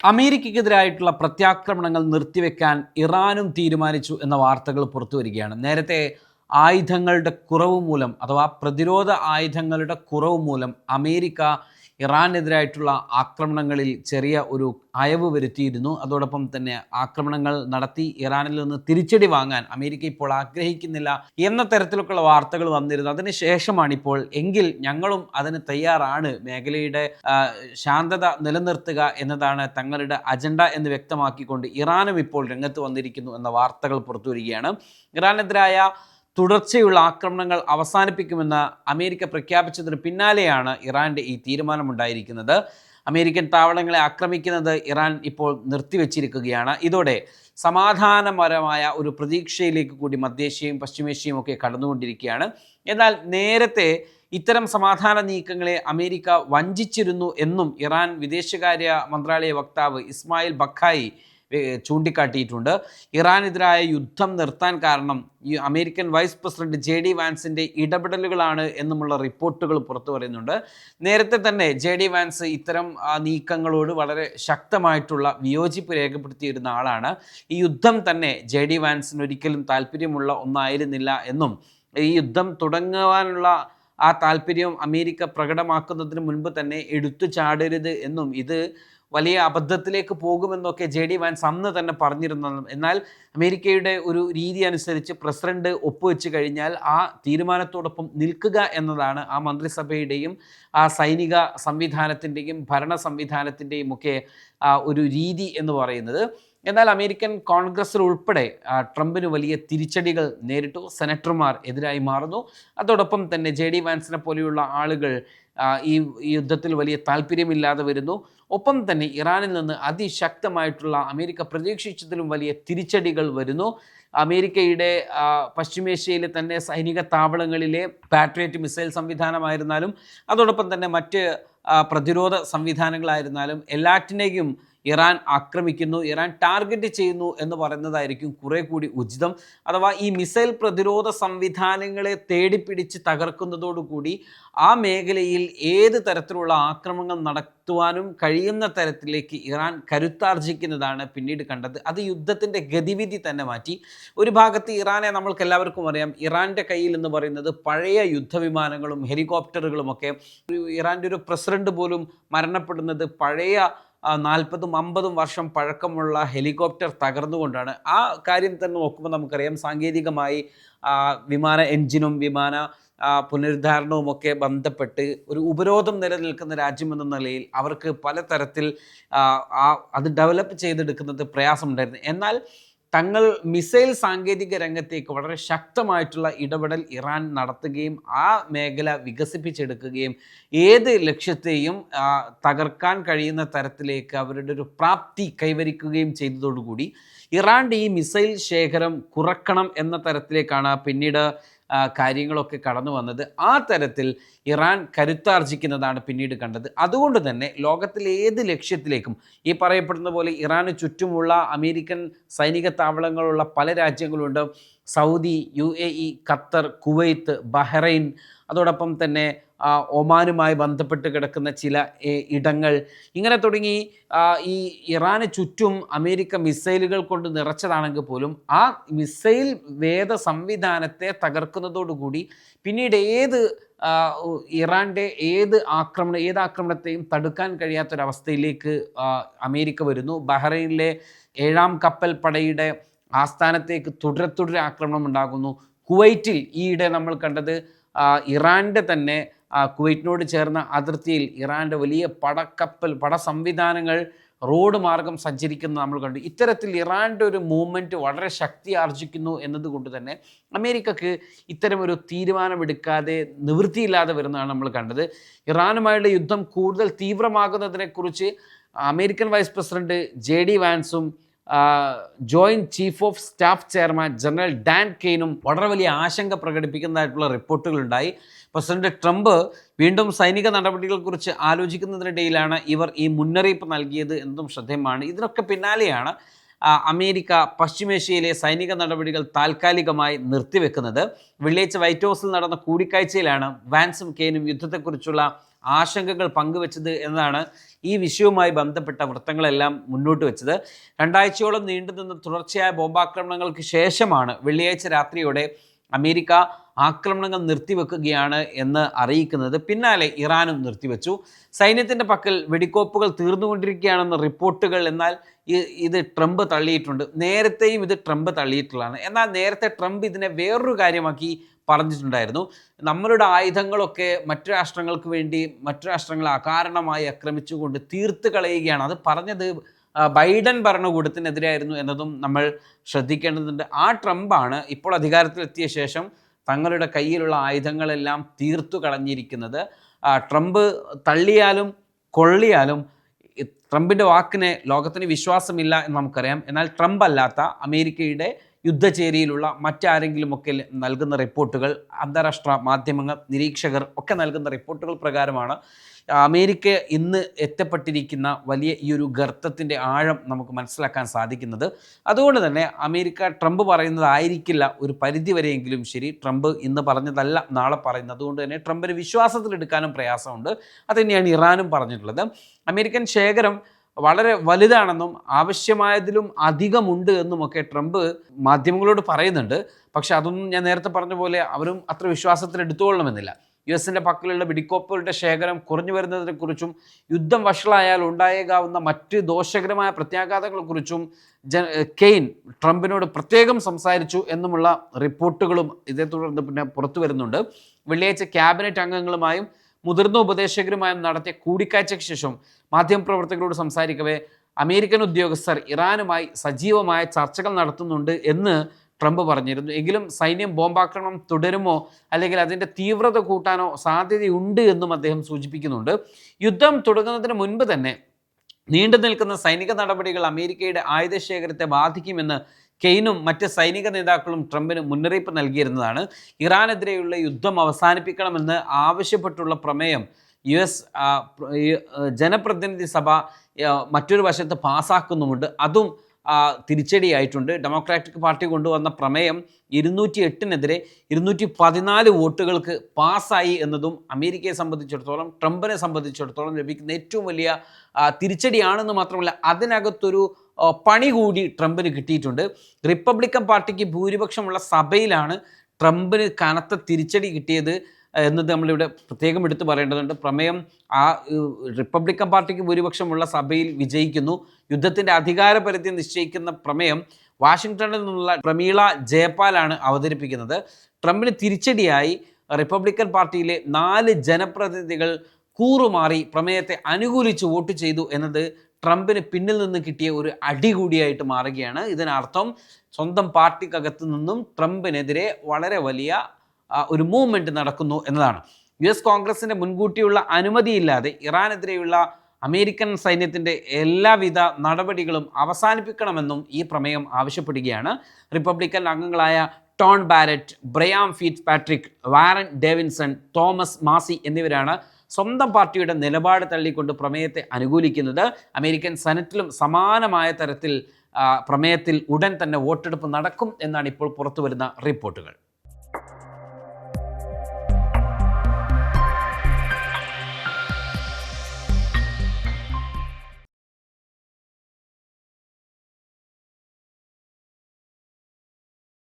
അമേരിക്കയ്ക്കെതിരായിട്ടുള്ള പ്രത്യാക്രമണങ്ങൾ നിർത്തിവെക്കാൻ ഇറാനും തീരുമാനിച്ചു എന്ന വാർത്തകൾ പുറത്തുവരികയാണ്. നേരത്തെ ആയുധങ്ങളുടെ കുറവ് മൂലം അഥവാ പ്രതിരോധ ആയുധങ്ങളുടെ കുറവ് മൂലം അമേരിക്ക ഇറാനെതിരായിട്ടുള്ള ആക്രമണങ്ങളിൽ ചെറിയ ഒരു അയവ് വരുത്തിയിരുന്നു. അതോടൊപ്പം തന്നെ ആക്രമണങ്ങൾ നടത്തി ഇറാനിൽ നിന്ന് തിരിച്ചടി വാങ്ങാൻ അമേരിക്ക ഇപ്പോൾ ആഗ്രഹിക്കുന്നില്ല എന്ന തരത്തിലൊക്കെയുള്ള വാർത്തകൾ വന്നിരുന്നു. അതിനുശേഷമാണ് ഇപ്പോൾ എങ്കിൽ ഞങ്ങളും അതിന് തയ്യാറാണ്, മേഖലയുടെ ശാന്തത നിലനിർത്തുക എന്നതാണ് തങ്ങളുടെ അജണ്ട എന്ന് വ്യക്തമാക്കിക്കൊണ്ട് ഇറാനും ഇപ്പോൾ രംഗത്ത് വന്നിരിക്കുന്നു എന്ന വാർത്തകൾ പുറത്തുവരികയാണ്. ഇറാനെതിരായ തുടർച്ചയുള്ള ആക്രമണങ്ങൾ അവസാനിപ്പിക്കുമെന്ന് അമേരിക്ക പ്രഖ്യാപിച്ചതിന് പിന്നാലെയാണ് ഇറാൻ്റെ ഈ തീരുമാനമുണ്ടായിരിക്കുന്നത്. അമേരിക്കൻ താവളങ്ങളെ ആക്രമിക്കുന്നത് ഇറാൻ ഇപ്പോൾ നിർത്തിവെച്ചിരിക്കുകയാണ്. ഇതോടെ സമാധാനപരമായ ഒരു പ്രതീക്ഷയിലേക്ക് കൂടി മധ്യേഷ്യയും പശ്ചിമേഷ്യയും ഒക്കെ കടന്നുകൊണ്ടിരിക്കുകയാണ്. എന്നാൽ നേരത്തെ ഇത്തരം സമാധാന നീക്കങ്ങളെ അമേരിക്ക വഞ്ചിച്ചിരുന്നു എന്നും ഇറാൻ വിദേശകാര്യ മന്ത്രാലയ വക്താവ് ഇസ്മായിൽ ബഖായി ചൂണ്ടിക്കാട്ടിയിട്ടുണ്ട്. ഇറാനെതിരായ യുദ്ധം നിർത്താൻ കാരണം ഈ അമേരിക്കൻ വൈസ് പ്രസിഡന്റ് JD വാൻസിൻ്റെ ഇടപെടലുകളാണ് എന്നുമുള്ള റിപ്പോർട്ടുകൾ പുറത്തു പറയുന്നുണ്ട്. നേരത്തെ തന്നെ JD വാൻസ് ഇത്തരം നീക്കങ്ങളോട് വളരെ ശക്തമായിട്ടുള്ള വിയോജിപ്പ് രേഖപ്പെടുത്തിയിരുന്ന ആളാണ്. ഈ യുദ്ധം തന്നെ JD വാൻസിന് ഒരിക്കലും താല്പര്യമുള്ള ഒന്നായിരുന്നില്ല എന്നും ഈ യുദ്ധം തുടങ്ങുവാനുള്ള ആ താല്പര്യം അമേരിക്ക പ്രകടമാക്കുന്നതിന് മുൻപ് തന്നെ എടുത്തു ചാടരുത് എന്നും ഇത് വലിയ അബദ്ധത്തിലേക്ക് പോകുമെന്നൊക്കെ JD വാൻസ് അന്ന് തന്നെ പറഞ്ഞിരുന്നതും. എന്നാൽ അമേരിക്കയുടെ ഒരു രീതി അനുസരിച്ച് പ്രസിഡന്റ് ഒപ്പുവെച്ച് കഴിഞ്ഞാൽ ആ തീരുമാനത്തോടൊപ്പം നിൽക്കുക എന്നതാണ് ആ മന്ത്രിസഭയുടെയും ആ സൈനിക സംവിധാനത്തിൻ്റെയും ഭരണ സംവിധാനത്തിൻ്റെയും ഒക്കെ ഒരു രീതി എന്ന് പറയുന്നത്. എന്നാൽ അമേരിക്കൻ കോൺഗ്രസ്സിൽ ഉൾപ്പെടെ ട്രംപിന് വലിയ തിരിച്ചടികൾ നേരിട്ടു. സെനറ്റർമാർ എതിരായി മാറുന്നു. അതോടൊപ്പം തന്നെ JD വാൻസിനെ പോലെയുള്ള ആളുകൾ ഈ യുദ്ധത്തിൽ വലിയ താല്പര്യമില്ലാതെ വരുന്നു. ഒപ്പം തന്നെ ഇറാനിൽ നിന്ന് അതിശക്തമായിട്ടുള്ള അമേരിക്ക പ്രതീക്ഷിച്ചതിലും വലിയ തിരിച്ചടികൾ വരുന്നു. അമേരിക്കയുടെ പശ്ചിമേഷ്യയിലെ തന്നെ സൈനിക താവളങ്ങളിലെ പാട്രിയറ്റ് മിസൈൽ സംവിധാനമായിരുന്നാലും അതോടൊപ്പം തന്നെ മറ്റ് പ്രതിരോധ സംവിധാനങ്ങളായിരുന്നാലും എല്ലാറ്റിനെയും ഇറാൻ ആക്രമിക്കുന്നു, ഇറാൻ ടാർഗറ്റ് ചെയ്യുന്നു എന്ന് പറയുന്നതായിരിക്കും കുറെ കൂടി ഉചിതം. അഥവാ ഈ മിസൈൽ പ്രതിരോധ സംവിധാനങ്ങളെ തേടിപ്പിടിച്ച് തകർക്കുന്നതോടുകൂടി ആ മേഖലയിൽ ഏത് തരത്തിലുള്ള ആക്രമണങ്ങൾ നടത്തുവാനും കഴിയുന്ന തരത്തിലേക്ക് ഇറാൻ കരുത്താർജിക്കുന്നതാണ് പിന്നീട് കണ്ടത്. അത് യുദ്ധത്തിൻ്റെ ഗതിവിധി തന്നെ മാറ്റി. ഒരു ഭാഗത്ത് ഇറാനെ നമ്മൾക്ക് എല്ലാവർക്കും അറിയാം, ഇറാൻ്റെ കയ്യിൽ എന്ന് പറയുന്നത് പഴയ യുദ്ധവിമാനങ്ങളും ഹെലികോപ്റ്ററുകളുമൊക്കെ. ഇറാൻ്റെ ഒരു പ്രസിഡന്റ് പോലും മരണപ്പെടുന്നത് പഴയ 40-50 വർഷം പഴക്കമുള്ള ഹെലികോപ്റ്റർ തകർന്നുകൊണ്ടാണ്. ആ കാര്യം തന്നെ നോക്കുമ്പോൾ നമുക്കറിയാം, സാങ്കേതികമായി വിമാന എൻജിനും വിമാന പുനരുദ്ധാരണവുമൊക്കെ ബന്ധപ്പെട്ട് ഒരു ഉപരോധം നിലനിൽക്കുന്ന രാജ്യമെന്ന നിലയിൽ അവർക്ക് പലതരത്തിൽ അത് ഡെവലപ്പ് ചെയ്തെടുക്കുന്നത് പ്രയാസമുണ്ടായിരുന്നു. എന്നാൽ തങ്ങൾ മിസൈൽ സാങ്കേതിക രംഗത്തേക്ക് വളരെ ശക്തമായിട്ടുള്ള ഇടപെടൽ ഇറാൻ നടത്തുകയും ആ മേഖല വികസിപ്പിച്ചെടുക്കുകയും ഏത് ലക്ഷ്യത്തെയും തകർക്കാൻ കഴിയുന്ന തരത്തിലേക്ക് അവരുടെ ഒരു പ്രാപ്തി കൈവരിക്കുകയും ചെയ്തതോടുകൂടി ഇറാൻ്റെ ഈ മിസൈൽ ശേഖരം കുറക്കണം എന്ന തരത്തിലേക്കാണ് പിന്നീട് കാര്യങ്ങളൊക്കെ കടന്നു വന്നത്. ആ തരത്തിൽ ഇറാൻ കരുത്താർജിക്കുന്നതാണ് പിന്നീട് കണ്ടത്. അതുകൊണ്ട് തന്നെ ലോകത്തിലെ ഏത് ലക്ഷ്യത്തിലേക്കും ഈ പറയപ്പെടുന്ന പോലെ ഇറാന് ചുറ്റുമുള്ള അമേരിക്കൻ സൈനിക താവളങ്ങളുള്ള പല രാജ്യങ്ങളുണ്ട്. Saudi, UAE, Qatar, Kuwait, Bahrain, അതോടൊപ്പം തന്നെ ഒമാനുമായി ബന്ധപ്പെട്ട് കിടക്കുന്ന ചില ഇടങ്ങൾ, ഇങ്ങനെ തുടങ്ങി ഈ ഇറാന് ചുറ്റും അമേരിക്ക മിസൈലുകൾ കൊണ്ട് നിറച്ചതാണെങ്കിൽ പോലും ആ മിസൈൽ വേദ സംവിധാനത്തെ തകർക്കുന്നതോടുകൂടി പിന്നീട് ഇറാൻ്റെ ഏത് ആക്രമണത്തെയും തടുക്കാൻ കഴിയാത്തൊരവസ്ഥയിലേക്ക് അമേരിക്ക വരുന്നു. ബഹ്റൈനിലെ 7ാം കപ്പൽ പടയുടെ ആസ്ഥാനത്തേക്ക് തുടരെ ആക്രമണം ഉണ്ടാകുന്നു. കുവൈറ്റിൽ ഈയിടെ നമ്മൾ കണ്ടത് ഇറാൻ്റെ തന്നെ കുവൈറ്റിനോട് ചേർന്ന അതിർത്തിയിൽ ഇറാൻ്റെ വലിയ പട സംവിധാനങ്ങൾ റോഡ് മാർഗം സഞ്ചരിക്കുന്നത് നമ്മൾ കണ്ടു. ഇത്തരത്തിൽ ഇറാൻ്റെ ഒരു മൂവ്മെൻറ്റ് വളരെ ശക്തി ആർജിക്കുന്നു എന്നതുകൊണ്ട് തന്നെ അമേരിക്കക്ക് ഇത്തരമൊരു തീരുമാനമെടുക്കാതെ നിവൃത്തിയില്ലാതെ വരുന്നതാണ് നമ്മൾ കണ്ടത്. ഇറാനുമായുള്ള യുദ്ധം കൂടുതൽ തീവ്രമാകുന്നതിനെക്കുറിച്ച് അമേരിക്കൻ വൈസ് പ്രസിഡന്റ് JD വാൻസും joint chief of staff chairman general Dan കെയ്നും വളരെ വലിയ ആശങ്ക പ്രകടിപ്പിക്കുന്നതായിട്ടുള്ള റിപ്പോർട്ടുകളുണ്ടായി. പ്രസിഡന്റ് ട്രംപ് വീണ്ടും സൈനിക നടപടികളെക്കുറിച്ച് ആലോചിക്കുന്നതിനിടയിലാണ് ഇവർ ഈ മുന്നറിയിപ്പ് നൽകിയത് എന്നതും ശ്രദ്ധേയമാണ്. ഇതിനൊക്കെ പിന്നാലെയാണ് അമേരിക്ക പശ്ചിമേഷ്യയിലെ സൈനിക നടപടികൾ താൽക്കാലികമായി നിർത്തിവെക്കുന്നത്. വെള്ളിയാഴ്ച വൈറ്റ് ഹൗസിൽ നടന്ന കൂടിക്കാഴ്ചയിലാണ് വാൻസും കെയ്നും യുദ്ധത്തെക്കുറിച്ചുള്ള ആശങ്കകൾ പങ്കുവച്ചത് എന്നതാണ് ഈ വിഷയവുമായി ബന്ധപ്പെട്ട വൃത്തങ്ങളെല്ലാം മുന്നോട്ട് വെച്ചത്. 2 ആഴ്ചയോളം നീണ്ടുനിന്ന തുടർച്ചയായ ബോംബാക്രമണങ്ങൾക്ക് ശേഷമാണ് വെള്ളിയാഴ്ച രാത്രിയോടെ അമേരിക്ക ആക്രമണങ്ങൾ നിർത്തിവെക്കുകയാണ് എന്ന് അറിയിക്കുന്നത്. പിന്നാലെ ഇറാനും നിർത്തിവെച്ചു. സൈന്യത്തിൻ്റെ പക്കൽ വെടിക്കോപ്പുകൾ തീർന്നുകൊണ്ടിരിക്കുകയാണെന്ന റിപ്പോർട്ടുകൾ എന്നാൽ ഇത് ട്രംപ് തള്ളിയിട്ടുണ്ട്. നേരത്തെയും ഇത് ട്രംപ് തള്ളിയിട്ടുള്ളതാണ്. എന്നാൽ നേരത്തെ ട്രംപ് ഇതിനെ വേറൊരു കാര്യമാക്കി പറഞ്ഞിട്ടുണ്ടായിരുന്നു. നമ്മളുടെ ആയുധങ്ങളൊക്കെ മറ്റു രാഷ്ട്രങ്ങൾക്ക് വേണ്ടി മറ്റു രാഷ്ട്രങ്ങളെ അകാരണമായി ആക്രമിച്ചുകൊണ്ട് തീർത്ത് കളയുകയാണ്. അത് പറഞ്ഞത് ബൈഡൻ ഭരണകൂടത്തിനെതിരായിരുന്നു എന്നതും നമ്മൾ ശ്രദ്ധിക്കേണ്ടതുണ്ട്. ആ ട്രംപാണ് ഇപ്പോൾ അധികാരത്തിലെത്തിയ ശേഷം തങ്ങളുടെ കയ്യിലുള്ള ആയുധങ്ങളെല്ലാം തീർത്തു കളഞ്ഞിരിക്കുന്നത്. ട്രംപ് തള്ളിയാലും കൊള്ളിയാലും ട്രംപിൻ്റെ വാക്കിന് ലോകത്തിന് വിശ്വാസമില്ല എന്ന് നമുക്കറിയാം. എന്നാൽ ട്രംപ് അല്ലാത്ത അമേരിക്കയുടെ യുദ്ധചേരിയിലുള്ള മറ്റാരെങ്കിലുമൊക്കെ നൽകുന്ന റിപ്പോർട്ടുകൾ, അന്താരാഷ്ട്ര മാധ്യമങ്ങൾ, നിരീക്ഷകർ ഒക്കെ നൽകുന്ന റിപ്പോർട്ടുകൾ പ്രകാരമാണ് അമേരിക്ക ഇന്ന് എത്തപ്പെട്ടിരിക്കുന്ന വലിയ ഈ ഒരു ഗർത്തത്തിൻ്റെ ആഴം നമുക്ക് മനസ്സിലാക്കാൻ സാധിക്കുന്നത്. അതുകൊണ്ട് തന്നെ അമേരിക്ക ട്രംപ് പറയുന്നതായിരിക്കില്ല ഒരു പരിധിവരെയെങ്കിലും ശരി. ട്രംപ് ഇന്ന് പറഞ്ഞതല്ല നാളെ പറയുന്നത്. അതുകൊണ്ട് തന്നെ ട്രംപിന് വിശ്വാസത്തിലെടുക്കാനും പ്രയാസമുണ്ട്. അതുതന്നെയാണ് ഇറാനും പറഞ്ഞിട്ടുള്ളത്. അമേരിക്കൻ ശേഖരം വളരെ വലുതാണെന്നും ആവശ്യമായതിലും അധികമുണ്ട് എന്നുമൊക്കെ ട്രംപ് മാധ്യമങ്ങളോട് പറയുന്നുണ്ട്. പക്ഷെ അതൊന്നും ഞാൻ നേരത്തെ പറഞ്ഞ പോലെ അവരും അത്ര വിശ്വാസത്തിലെടുത്തുകൊള്ളണമെന്നില്ല. US-ൻ്റെ പക്കലുള്ള വെടിക്കോപ്പുകളുടെ ശേഖരം കുറഞ്ഞു വരുന്നതിനെക്കുറിച്ചും യുദ്ധം വഷളായാൽ ഉണ്ടായേക്കാവുന്ന മറ്റ് ദോഷകരമായ പ്രത്യാഘാതങ്ങളെക്കുറിച്ചും കെയ്ൻ ട്രംപിനോട് പ്രത്യേകം സംസാരിച്ചു എന്നുമുള്ള റിപ്പോർട്ടുകളും ഇതേ തുടർന്ന് പിന്നെ പുറത്തു വരുന്നുണ്ട്. വെള്ളിയാഴ്ച ക്യാബിനറ്റ് അംഗങ്ങളുമായും മുതിർന്ന ഉപദേശകരുമായും നടത്തിയ കൂടിക്കാഴ്ചയ്ക്ക് ശേഷം മാധ്യമപ്രവർത്തകരോട് സംസാരിക്കവേ അമേരിക്കൻ ഉദ്യോഗസ്ഥർ ഇറാനുമായി സജീവമായ ചർച്ചകൾ നടത്തുന്നുണ്ട് എന്ന് ട്രംപ് പറഞ്ഞിരുന്നു. എങ്കിലും സൈന്യം ബോംബാക്രമണം തുടരുമോ അല്ലെങ്കിൽ അതിൻ്റെ തീവ്രത കൂട്ടാനോ സാധ്യതയുണ്ട് എന്നും അദ്ദേഹം സൂചിപ്പിക്കുന്നുണ്ട്. യുദ്ധം തുടങ്ങുന്നതിന് മുൻപ് തന്നെ നീണ്ടു നിൽക്കുന്ന സൈനിക നടപടികൾ അമേരിക്കയുടെ ആയുധശേഖരത്തെ ബാധിക്കുമെന്ന് കെയ്നും മറ്റ് സൈനിക നേതാക്കളും ട്രംപിന് മുന്നറിയിപ്പ് നൽകിയിരുന്നതാണ്. ഇറാനെതിരെയുള്ള യുദ്ധം അവസാനിപ്പിക്കണമെന്ന് ആവശ്യപ്പെട്ടുള്ള പ്രമേയം US ജനപ്രതിനിധി സഭ മറ്റൊരു വശത്ത് പാസ്സാക്കുന്നുമുണ്ട്. അതും തിരിച്ചടിയായിട്ടുണ്ട്. ഡെമോക്രാറ്റിക് പാർട്ടി കൊണ്ടുവന്ന പ്രമേയം 208-നെതിരെ 214 വോട്ടുകൾക്ക് പാസ്സായി എന്നതും അമേരിക്കയെ സംബന്ധിച്ചിടത്തോളം ട്രംപിനെ സംബന്ധിച്ചിടത്തോളം ലഭിക്കുന്ന ഏറ്റവും വലിയ തിരിച്ചടിയാണെന്ന് മാത്രമല്ല അതിനകത്തൊരു പണി കൂടി ട്രംപിന് കിട്ടിയിട്ടുണ്ട്. റിപ്പബ്ലിക്കൻ പാർട്ടിക്ക് ഭൂരിപക്ഷമുള്ള സഭയിലാണ് ട്രംപിന് കനത്ത തിരിച്ചടി കിട്ടിയത് എന്നത് നമ്മളിവിടെ പ്രത്യേകം എടുത്തു പറയേണ്ടതുണ്ട്. പ്രമേയം റിപ്പബ്ലിക്കൻ പാർട്ടിക്ക് ഭൂരിപക്ഷമുള്ള സഭയിൽ വിജയിക്കുന്നു. യുദ്ധത്തിൻ്റെ അധികാരപരിധി നിശ്ചയിക്കുന്ന പ്രമേയം വാഷിങ്ടണിൽ നിന്നുള്ള പ്രമീള ജയപാലാണ് അവതരിപ്പിക്കുന്നത്. ട്രംപിന് തിരിച്ചടിയായി റിപ്പബ്ലിക്കൻ പാർട്ടിയിലെ 4 ജനപ്രതിനിധികൾ കൂറുമാറി പ്രമേയത്തെ അനുകൂലിച്ച് വോട്ട് ചെയ്തു എന്നത് ട്രംപിന് പിന്നിൽ നിന്ന് കിട്ടിയ ഒരു അടി കൂടിയായിട്ട് മാറുകയാണ്. ഇതിനർത്ഥം സ്വന്തം പാർട്ടിക്കകത്തു നിന്നും ട്രംപിനെതിരെ വളരെ വലിയ ഒരു മൂവ്മെൻറ്റ് നടക്കുന്നു എന്നതാണ്. US കോൺഗ്രസിൻ്റെ മുൻകൂട്ടിയുള്ള അനുമതിയില്ലാതെ ഇറാനെതിരെയുള്ള അമേരിക്കൻ സൈന്യത്തിൻ്റെ എല്ലാവിധ നടപടികളും അവസാനിപ്പിക്കണമെന്നും ഈ പ്രമേയം ആവശ്യപ്പെടുകയാണ്. റിപ്പബ്ലിക്കൻ അംഗങ്ങളായ Tom Barrett, Brian Fitzpatrick, Warren Davidson, Thomas Massie എന്നിവരാണ് സ്വന്തം പാർട്ടിയുടെ നിലപാട് തള്ളിക്കൊണ്ട് പ്രമേയത്തെ അനുകൂലിക്കുന്നത്. അമേരിക്കൻ സെനറ്റിലും സമാനമായ തരത്തിൽ പ്രമേയത്തിൽ ഉടൻ തന്നെ വോട്ടെടുപ്പ് നടക്കും എന്നാണ് ഇപ്പോൾ പുറത്തുവരുന്ന റിപ്പോർട്ടുകൾ.